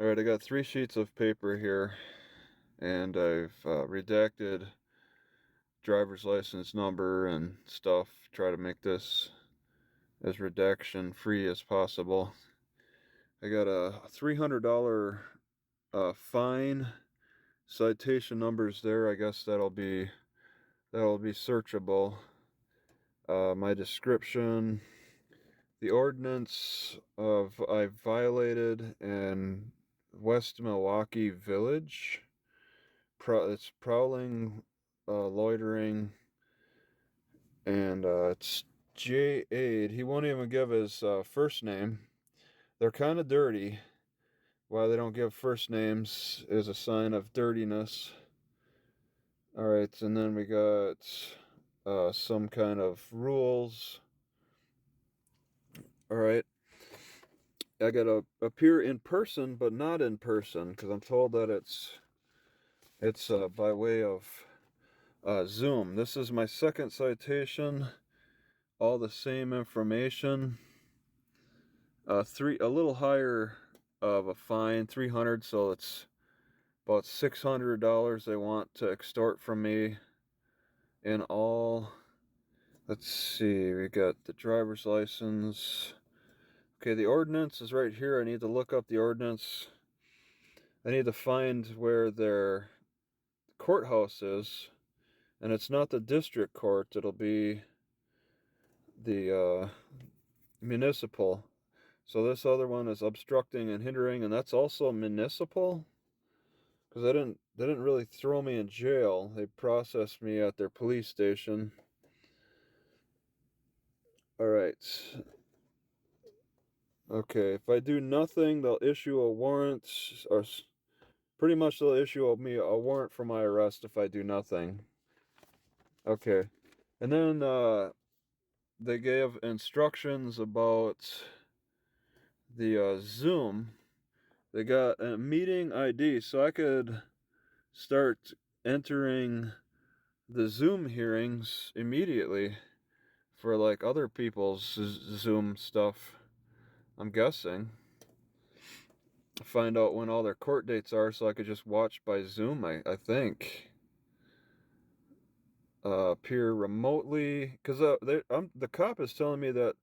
Alright, I got 3 sheets of paper here, and I've redacted driver's license number and stuff. Try to make this as redaction free as possible. I got a $300 fine. Citation numbers there. I guess that'll be searchable. My description, the ordinance of I violated in West Milwaukee Village. It's prowling, loitering, and it's J. Aid. He won't even give his first name. They're kind of dirty. Why they don't give first names is a sign of dirtiness. All right, and then we got some kind of rules. All right, I gotta appear in person, but not in person, because I'm told that it's by way of Zoom. This is my second citation. All the same information. A little higher of a fine, 300. So it's about $600 they want to extort from me in all. Let's see, we got the driver's license. Okay, the ordinance is right here. I need to look up the ordinance. I need to find where their courthouse is, and it's not the district court. It'll be the municipal. So this other one is obstructing and hindering, and that's also municipal. Because they didn't really throw me in jail. They processed me at their police station. All right. Okay, if I do nothing, they'll issue a warrant, or pretty much they'll issue me a warrant for my arrest if I do nothing. Okay, and then they gave instructions about the Zoom. They got a meeting ID, so I could start entering the Zoom hearings immediately for like other people's Zoom stuff. I'm guessing. Find out when all their court dates are so I could just watch by Zoom, I think. Appear remotely. Because the cop is telling me that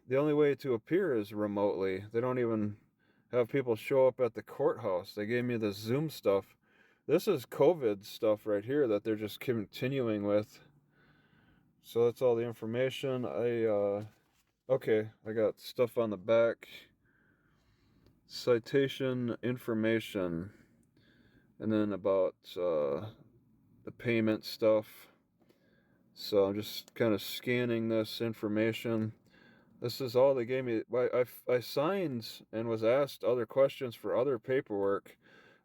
the only way to appear is remotely. They don't even have people show up at the courthouse. They gave me the Zoom stuff. This is COVID stuff right here that they're just continuing with. So that's all the information. Okay, I got stuff on the back. Citation information. And then about the payment stuff. So I'm just kind of scanning this information. This is all they gave me. I signed and was asked other questions for other paperwork,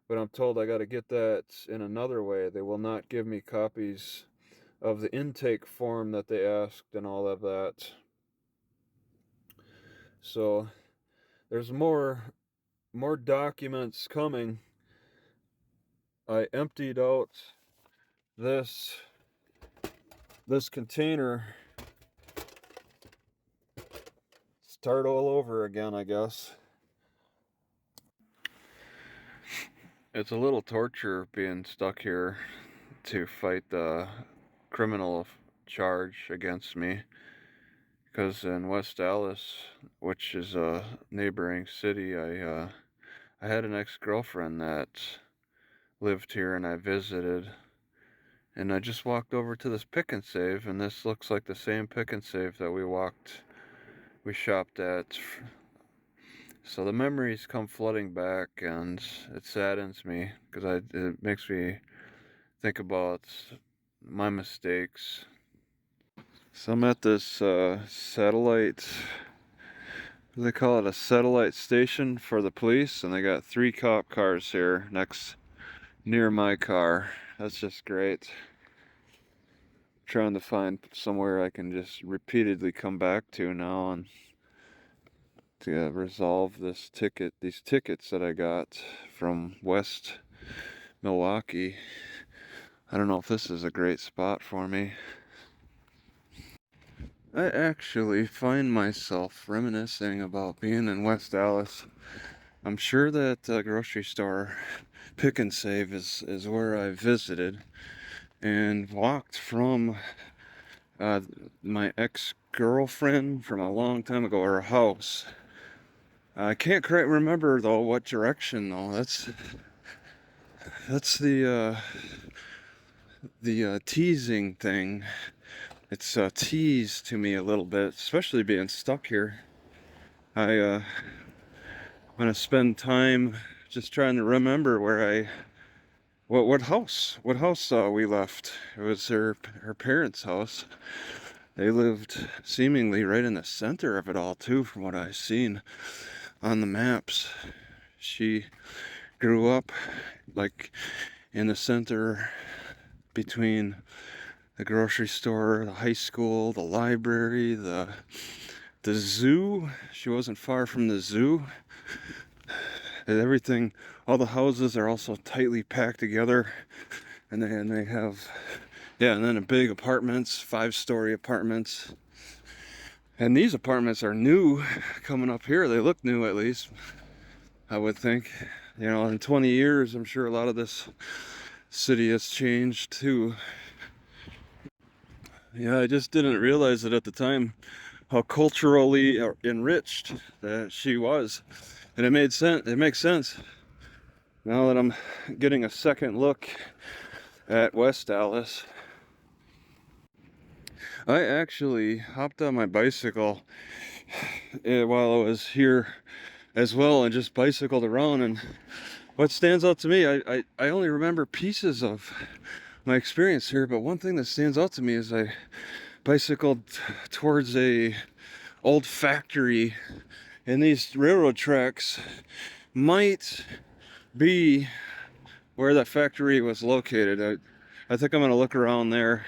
but I'm told I got to get that in another way. They will not give me copies of the intake form that they asked and all of that. So there's more documents coming. I emptied out this container. Start all over again, I guess. It's a little torture being stuck here to fight the criminal charge against me, because in West Allis, which is a neighboring city, I had an ex-girlfriend that lived here, and I visited, and I just walked over to this pick and save, and this looks like the same pick and save that we shopped at. So the memories come flooding back, and it saddens me because it makes me think about my mistakes. So I'm at this satellite, what do they call it, a satellite station for the police, and they got 3 cop cars here near my car. That's just great. Trying to find somewhere I can just repeatedly come back to now and to resolve these tickets that I got from West Milwaukee. I don't know if this is a great spot for me. I actually find myself reminiscing about being in West Allis I'm sure that grocery store Pick and Save is where I visited and walked from uh, my ex-girlfriend from a long time ago, her house. I can't quite remember though what direction though. That's the teasing thing. It's a tease to me a little bit, especially being stuck here. I'm gonna spend time just trying to remember where what house we left. It was her parents' house. They lived seemingly right in the center of it all too, from what I've seen on the maps. She grew up like in the center between the grocery store, the high school, the library, the zoo. She wasn't far from the zoo. And everything, all the houses are also tightly packed together, and they have, yeah, and then a big apartments, 5-story apartments. And these apartments are new, coming up here. They look new, at least, I would think. You know, in 20 years, I'm sure a lot of this city has changed too. Yeah, I just didn't realize it at the time how culturally enriched that she was, and it made sense. It makes sense now that I'm getting a second look at West Allis. I actually hopped on my bicycle while I was here as well and just bicycled around, and what stands out to me, I only remember pieces of my experience here, but one thing that stands out to me is I bicycled towards a old factory, and these railroad tracks might be where that factory was located. I think I'm gonna look around there.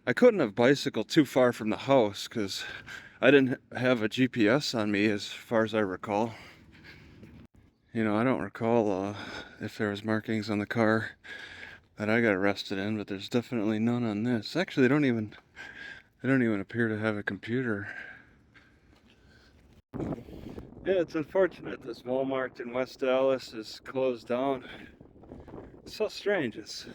I couldn't have bicycled too far from the house because I didn't have a GPS on me as far as I recall. You know, I don't recall if there was markings on the car that I got arrested in, but there's definitely none on this. Actually, they don't even appear to have a computer. Yeah, it's unfortunate this Walmart in West Allis is closed down. It's so strange. It's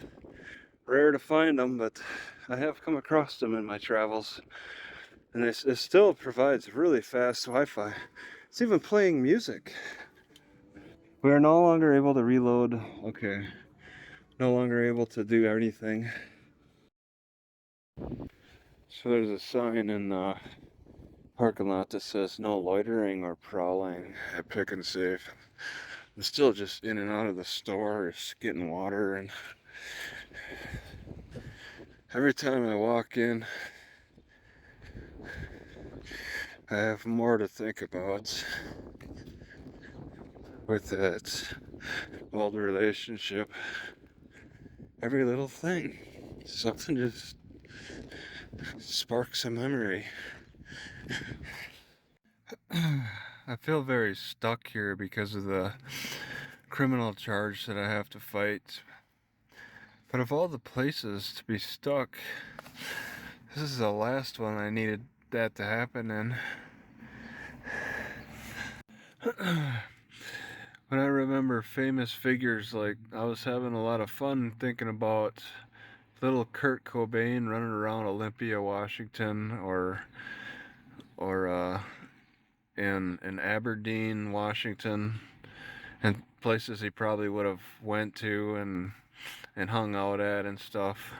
rare to find them, but I have come across them in my travels. And it still provides really fast Wi-Fi. It's even playing music. We are no longer able to reload. Okay. No longer able to do anything. So there's a sign in the parking lot that says no loitering or prowling at Pick and Save. I'm still just in and out of the store, just getting water, and every time I walk in, I have more to think about with that old relationship. Every little thing, something just sparks a memory. I feel very stuck here because of the criminal charge that I have to fight. But of all the places to be stuck, this is the last one I needed that to happen in. When I remember famous figures, like, I was having a lot of fun thinking about little Kurt Cobain running around Olympia, Washington, or in Aberdeen, Washington, and places he probably would have went to and hung out at and stuff.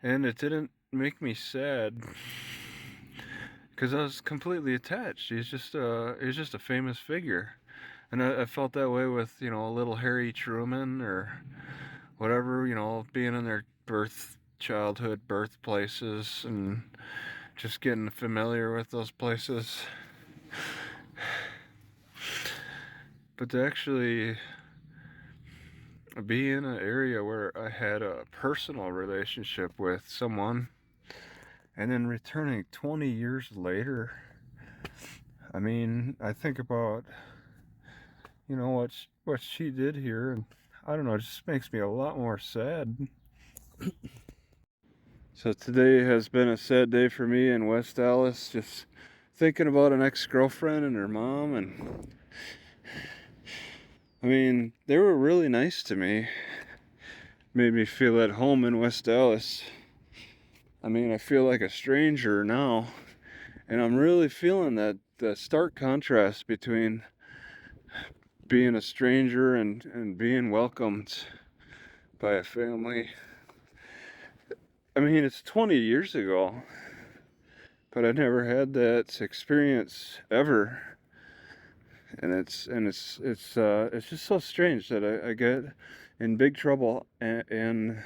And it didn't make me sad because I was completely attached. He's just a famous figure, and I felt that way with, you know, little Harry Truman or whatever, you know, being in their childhood birthplaces and just getting familiar with those places. But to actually be in an area where I had a personal relationship with someone and then returning 20 years later, I mean, I think about, you know, what she did here, and I don't know, it just makes me a lot more sad. So today has been a sad day for me in West Allis, just thinking about an ex-girlfriend and her mom, and I mean, they were really nice to me. Made me feel at home in West Allis. I mean, I feel like a stranger now, and I'm really feeling that the stark contrast between being a stranger and being welcomed by a family. I mean, it's 20 years ago, but I never had that experience ever. And it's just so strange that I get in big trouble in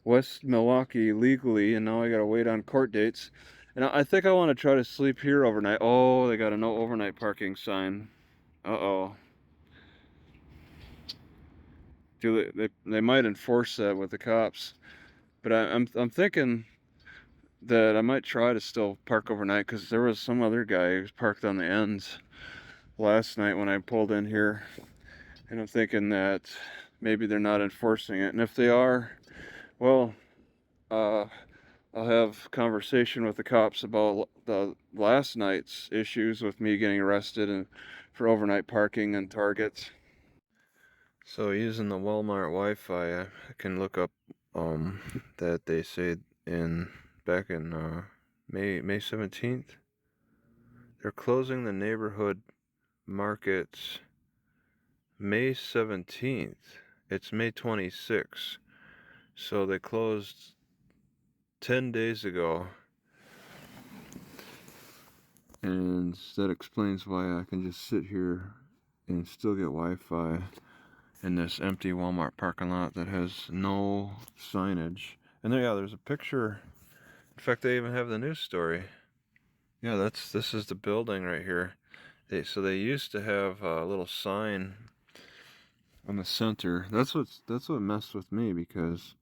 West Milwaukee legally, and now I gotta wait on court dates. And I think I want to try to sleep here overnight. Oh, they got a no overnight parking sign. Uh-oh. They might enforce that with the cops. But I'm thinking that I might try to still park overnight, because there was some other guy who was parked on the ends last night when I pulled in here. And I'm thinking that maybe they're not enforcing it. And if they are, well, uh, I'll have conversation with the cops about the last night's issues with me getting arrested and for overnight parking and Targets. So using the Walmart Wi-Fi, I can look up that they say back in May 17th, they're closing the neighborhood markets May 17th. It's May 26th. So they closed 10 days ago. And that explains why I can just sit here and still get Wi-Fi in this empty Walmart parking lot that has no signage. And there's a picture. In fact, they even have the news story. Yeah, this is the building right here. So they used to have a little sign on the center. That's what messed with me, because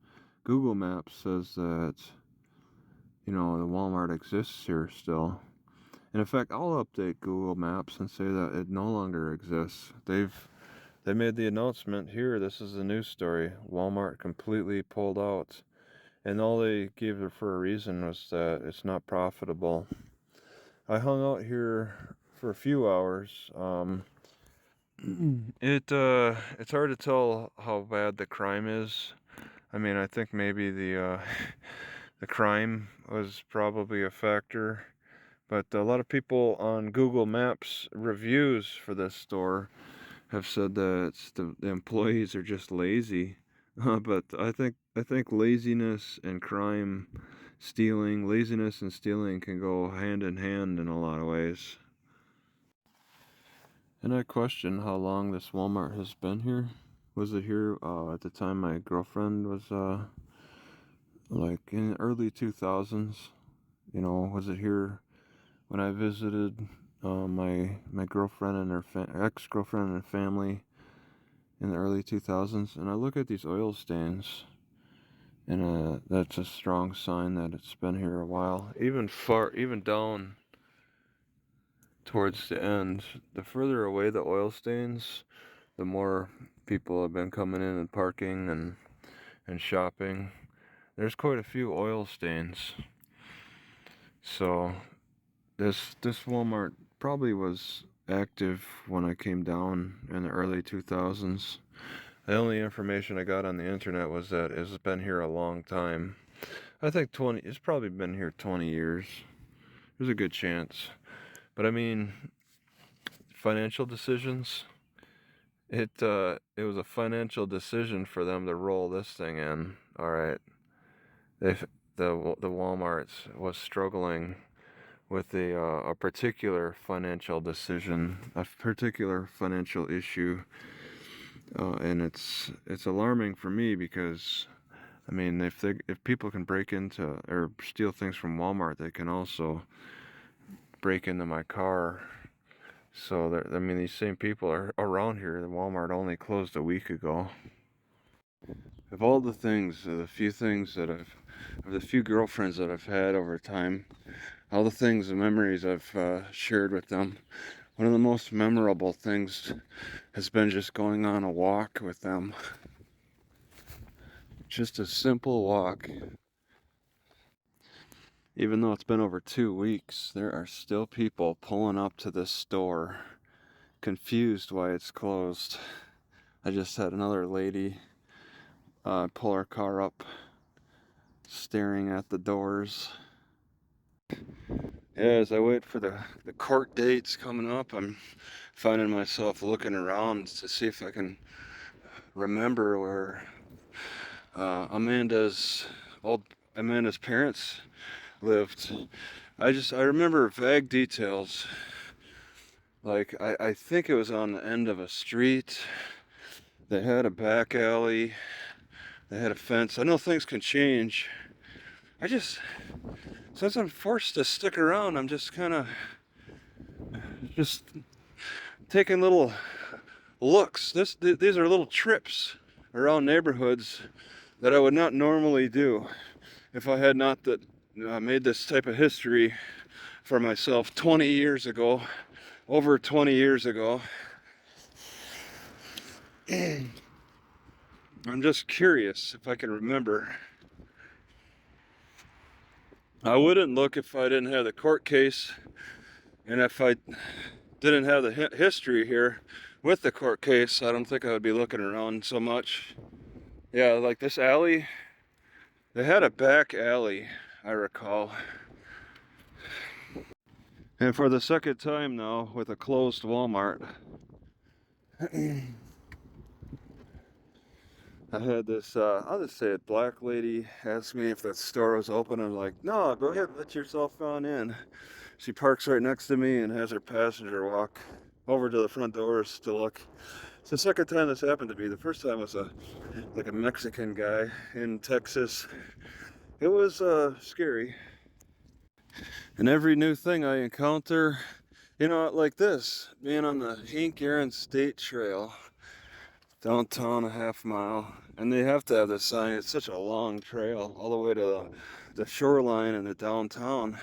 Google Maps says that, the Walmart exists here still. And in fact, I'll update Google Maps and say that it no longer exists. They made the announcement here. This is the news story. Walmart completely pulled out, and all they gave it for a reason was that it's not profitable. I hung out here for a few hours. It's hard to tell how bad the crime is. I mean, I think maybe the the crime was probably a factor. But a lot of people on Google Maps reviews for this store have said that the employees are just lazy. But I think laziness and laziness and stealing can go hand in hand in a lot of ways. And I question how long this Walmart has been here. Was it here at the time my girlfriend was like in the early 2000s? Was it here when I visited my girlfriend and her ex-girlfriend and her family in the early 2000s? And I look at these oil stains, and that's a strong sign that it's been here a while. Even down towards the end, the further away the oil stains, the more people have been coming in and parking and shopping. There's quite a few oil stains. So this Walmart probably was active when I came down in the early 2000s. The only information I got on the internet was that it's been here a long time. I think it's probably been here 20 years. There's a good chance. But I mean, financial decisions, it was a financial decision for them to roll this thing in. All right. The Walmart's was struggling with a particular financial decision, a particular financial issue, and it's alarming for me, because I mean, if people can break into or steal things from Walmart, they can also break into my car. So I mean, these same people are around here. The Walmart only closed a week ago. Of all the things, the few girlfriends that I've had over time, all the things, the memories I've shared with them, one of the most memorable things has been just going on a walk with them. Just a simple walk. Even though it's been over 2 weeks, there are still people pulling up to this store, confused why it's closed. I just had another lady pull her car up, staring at the doors. Yeah, as I wait for the court dates coming up, I'm finding myself looking around to see if I can remember where Amanda's parents lived. I remember vague details. Like, I think it was on the end of a street. They had a back alley. They had a fence. I know things can change. Since I'm forced to stick around, I'm just kind of just taking little looks. These are little trips around neighborhoods that I would not normally do if I had not made this type of history for myself 20 years ago, over 20 years ago. I'm just curious if I can remember. I wouldn't look if I didn't have the court case, and if I didn't have the history here with the court case, I don't think I would be looking around so much. Yeah, like this alley, they had a back alley, I recall. And for the second time now, with a closed Walmart, I had this, I'll just say it, black lady asked me if the store was open. I'm like, no, go ahead, let yourself on in. She parks right next to me and has her passenger walk over to the front doors to look. It's the second time this happened to me. The first time was like a Mexican guy in Texas. It was scary. And every new thing I encounter, like this, being on the Hank Aaron State Trail, downtown a half mile, and they have to have this sign. It's such a long trail all the way to the shoreline and the downtown.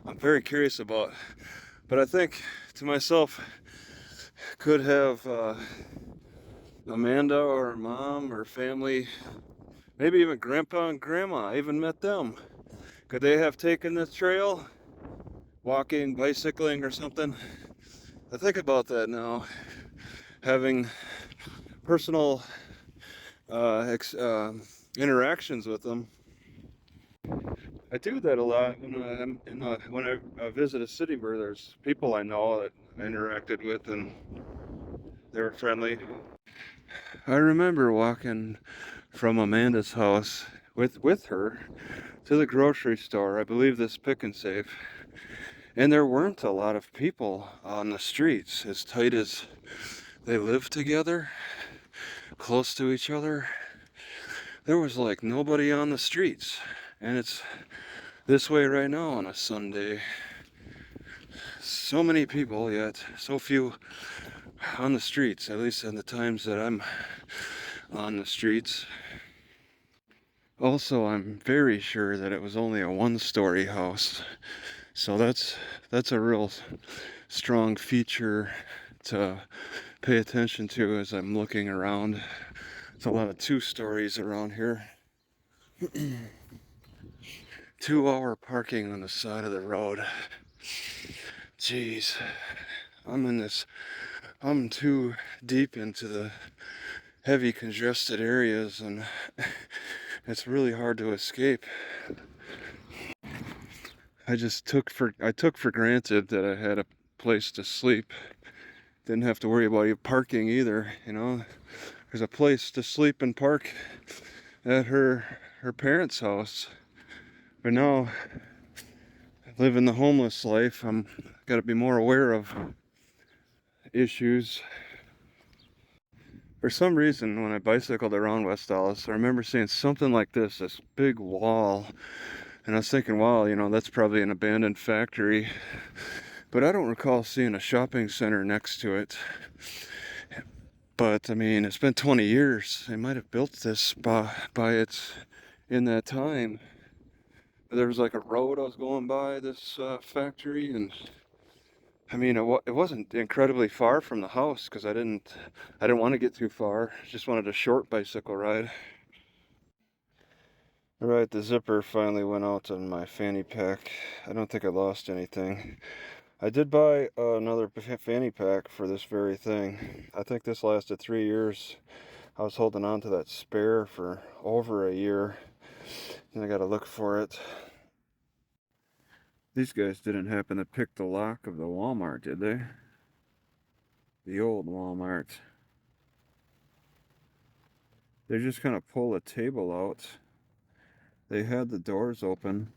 I'm very curious about, but I think to myself, could have Amanda or her mom or family, maybe even grandpa and grandma, I even met them. Could they have taken this trail, walking, bicycling, or something? I think about that now, having personal interactions with them. I do that a lot when I visit a city where there's people I know that I interacted with and they were friendly. I remember walking from Amanda's house with her to the grocery store. I believe this Pick and Save. And there weren't a lot of people on the streets, as tight as they lived together, close to each other. There was like nobody on the streets. And it's this way right now on a Sunday. So many people, yet so few on the streets, at least in the times that I'm on the streets. Also, I'm very sure that it was only a one-story house. So that's a real strong feature to pay attention to as I'm looking around. It's a lot of 2 stories around here. 2-hour parking on the side of the road. Jeez, I'm too deep into the heavy congested areas and it's really hard to escape. I took for granted that I had a place to sleep. Didn't have to worry about parking either, There's a place to sleep and park at her parents' house. But now, living the homeless life, I'm got to be more aware of issues. For some reason, when I bicycled around West Allis, I remember seeing something like this big wall. And I was thinking, wow, that's probably an abandoned factory. But I don't recall seeing a shopping center next to it. But, I mean, it's been 20 years. They might have built this by it in that time. There was like a road I was going by this factory, and I mean, it wasn't incredibly far from the house because I didn't want to get too far. Just wanted a short bicycle ride. Alright, the zipper finally went out on my fanny pack. I don't think I lost anything. I did buy another fanny pack for this very thing. I think this lasted 3 years. I was holding on to that spare for over a year, and I gotta look for it. These guys didn't happen to pick the lock of the Walmart, did they? The old Walmart. They just kind of pull a table out. They had the doors open.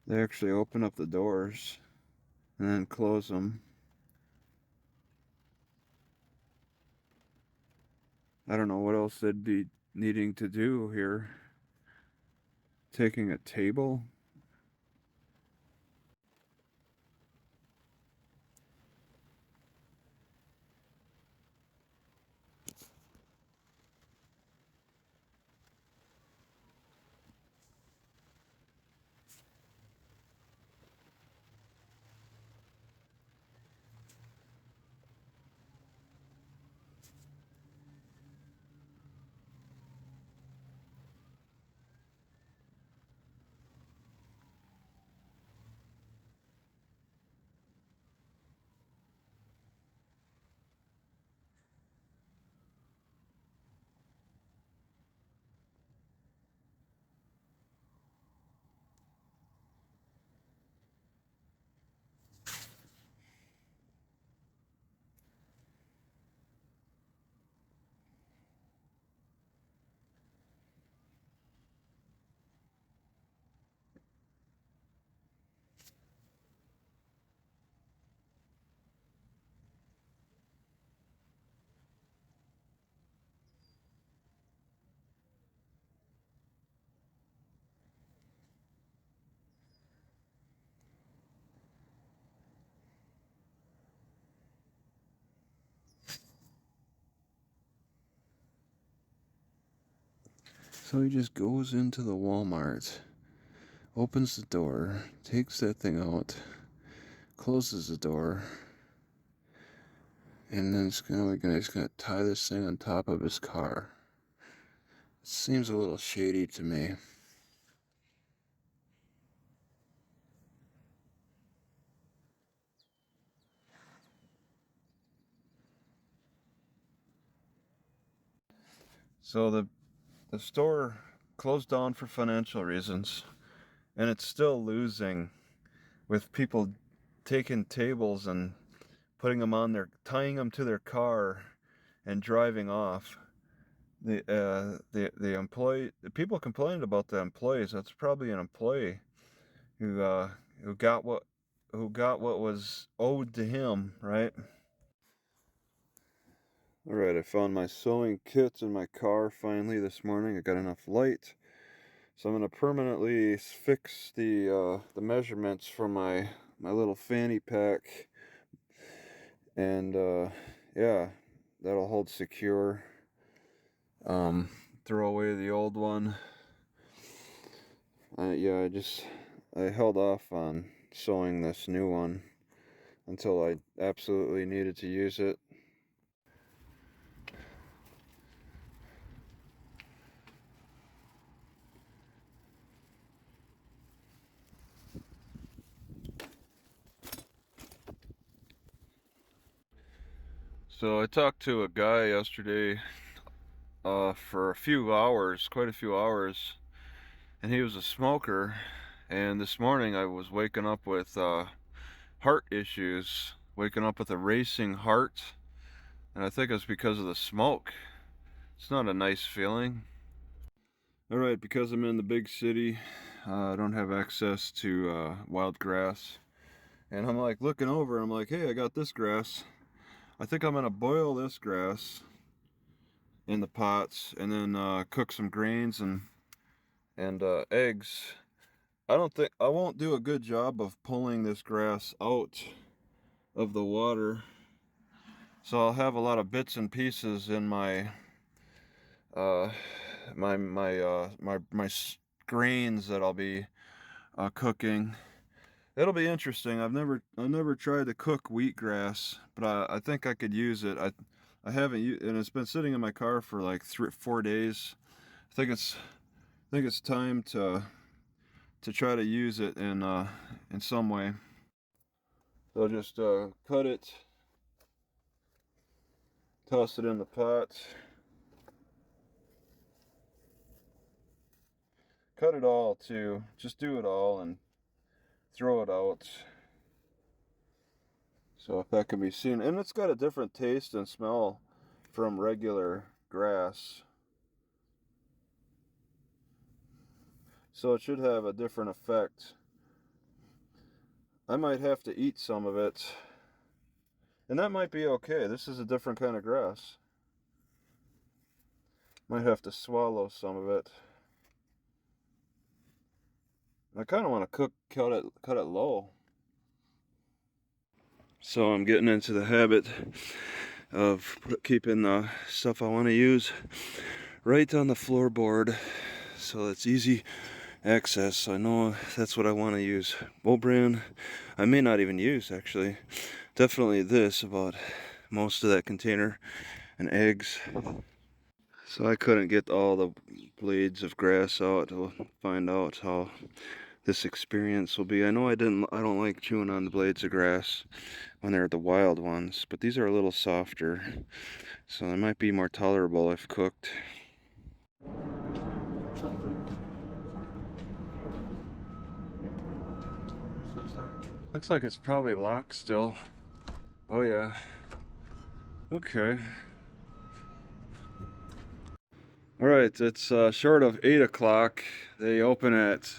They actually open up the doors and then close them. I don't know what else they'd be needing to do here. Taking a table? So he just goes into the Walmart, opens the door, takes that thing out, closes the door, and then he's gonna tie this thing on top of his car. It seems a little shady to me. So the store closed down for financial reasons, and it's still losing with people taking tables and tying them to their car and driving off. The people complained about the employees. That's probably an employee who uh, who got what who got what was owed to him, right? All right, I found my sewing kit in my car finally this morning. I got enough light, so I'm gonna permanently fix the measurements for my little fanny pack, and yeah, that'll hold secure. Throw away the old one. Yeah, I held off on sewing this new one until I absolutely needed to use it. So I talked to a guy yesterday for quite a few hours, and he was a smoker. And this morning I was waking up with heart issues, waking up with a racing heart, and I think it's because of the smoke. It's not a nice feeling. All right, because I'm in the big city, I don't have access to wild grass. And I'm like looking over, I'm like, hey, I got this grass. I think I'm gonna boil this grass in the pots and then cook some grains and eggs. I won't do a good job of pulling this grass out of the water. So I'll have a lot of bits and pieces in uh my grains that I'll be cooking. It'll be interesting. I've never tried to cook wheatgrass, but I think I could use it. I haven't used, and it's been sitting in my car for like 4 days. I think think it's time to try to use it in some way. So just cut it, toss it in the pot, cut it all too. Just do it all and throw it out. So if that can be seen, and it's got a different taste and smell from regular grass. So it should have a different effect. I might have to eat some of it. And that might be okay. This is a different kind of grass. Might have to swallow some of it. I kind of want to cut it low. So I'm getting into the habit of keeping the stuff I want to use right on the floorboard, so it's easy access. I know that's what I want to use. Bull brand, I may not even use actually. Definitely this, about most of that container, and eggs. So I couldn't get all the blades of grass out to find out how this experience will be. I know I don't like chewing on the blades of grass when they're the wild ones, but these are a little softer, so they might be more tolerable if cooked. Looks like it's probably locked still. Oh yeah. Okay. All right, it's short of 8 o'clock. They open at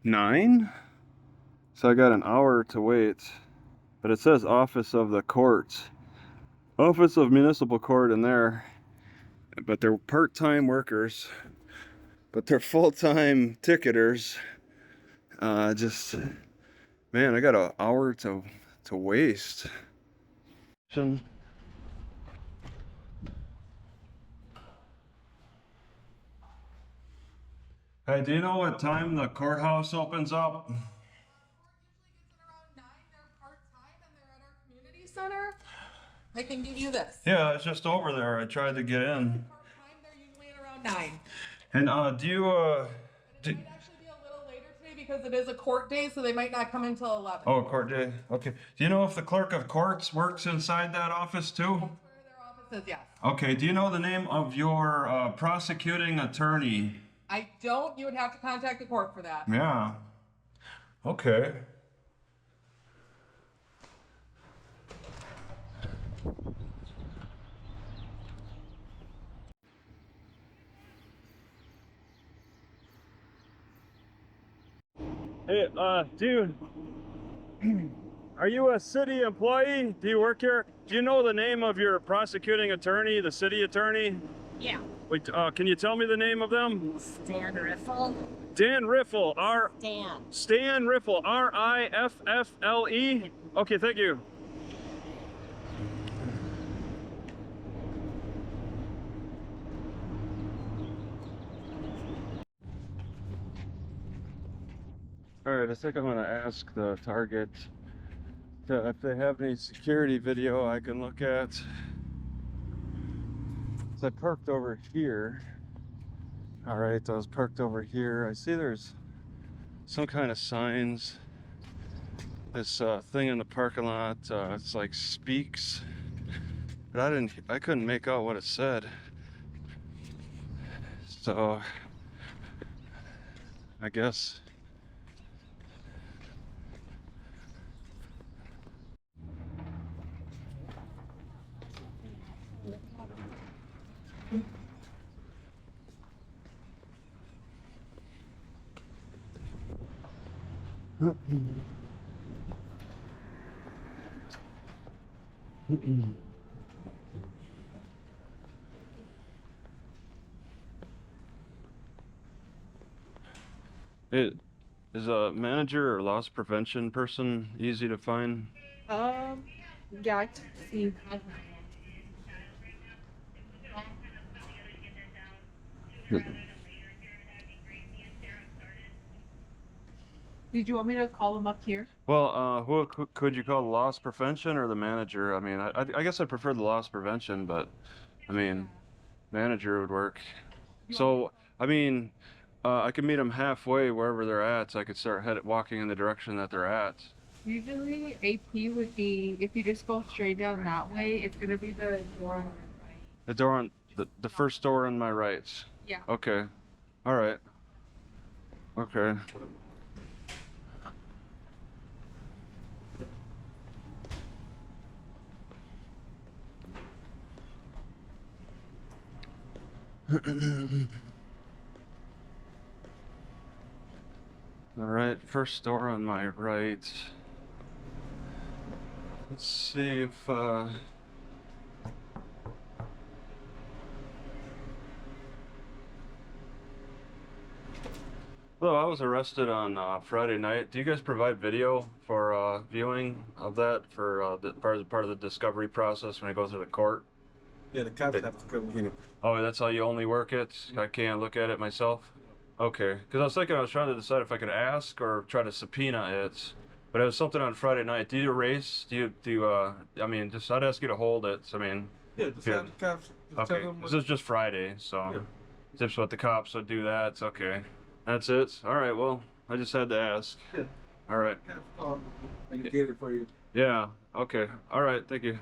9, so I got an hour to wait. But it says Office of the Court, Office of Municipal Court in there. But they're part-time workers, but they're full-time ticketers. Just, man, I got an hour to waste. Hey, do you know what time the courthouse opens up? Center. I can give you this. Yeah, it's just over there. I tried to get in. Part-time, they're usually at around 9. And do you It might actually be a little later today because it is a court day, so they might not come until 11. Oh, court day. Okay. Do you know if the clerk of courts works inside that office too? That's where their office is, yes. Okay. Do you know the name of your prosecuting attorney? I don't. You would have to contact the court for that. Yeah. Okay. Hey, dude, are you a city employee? Do you work here? Do you know the name of your prosecuting attorney, the city attorney? Yeah. Wait, can you tell me the name of them? Stan Riffle. Dan Riffle, Stan Riffle, Riffle. Okay, thank you. All right, I think I'm gonna ask the target if they have any security video I can look at. So I parked over here. All right, I was parked over here. I see there's some kind of signs. This thing in the parking lot, it's like speaks, but I couldn't make out what it said. So I guess. It is a manager or loss prevention person easy to find? Yeah, I can see. Did you want me to call them up here? Well, who could you call, the loss prevention or the manager? I mean, I guess I prefer the loss prevention, but I mean, manager would work. So, I mean, I can meet them halfway wherever they're at, so I could start walking in the direction that they're at. Usually AP would be, if you just go straight down that way, it's gonna be the door on the right. The door on the first door on my right. Yeah. Okay. All right. Okay. All right, first door on my right. Let's see if Well, I was arrested on Friday night. Do you guys provide video for viewing of that for the part of the discovery process when I go through the court? Yeah, the cops have to come in. Oh, that's how you only work it? I can't look at it myself? Okay, because I was trying to decide if I could ask or try to subpoena it, but it was something on Friday night. Do you erase? I mean, just I'd ask you to hold it. I mean, Yeah, just have the cops. Just tell okay, them this is just Friday, so Yeah. just what the cops would do that. It's okay. That's it. All right. Well, I just had to ask. Yeah. All right. I can get it for you. Yeah. Okay. All right. Thank you.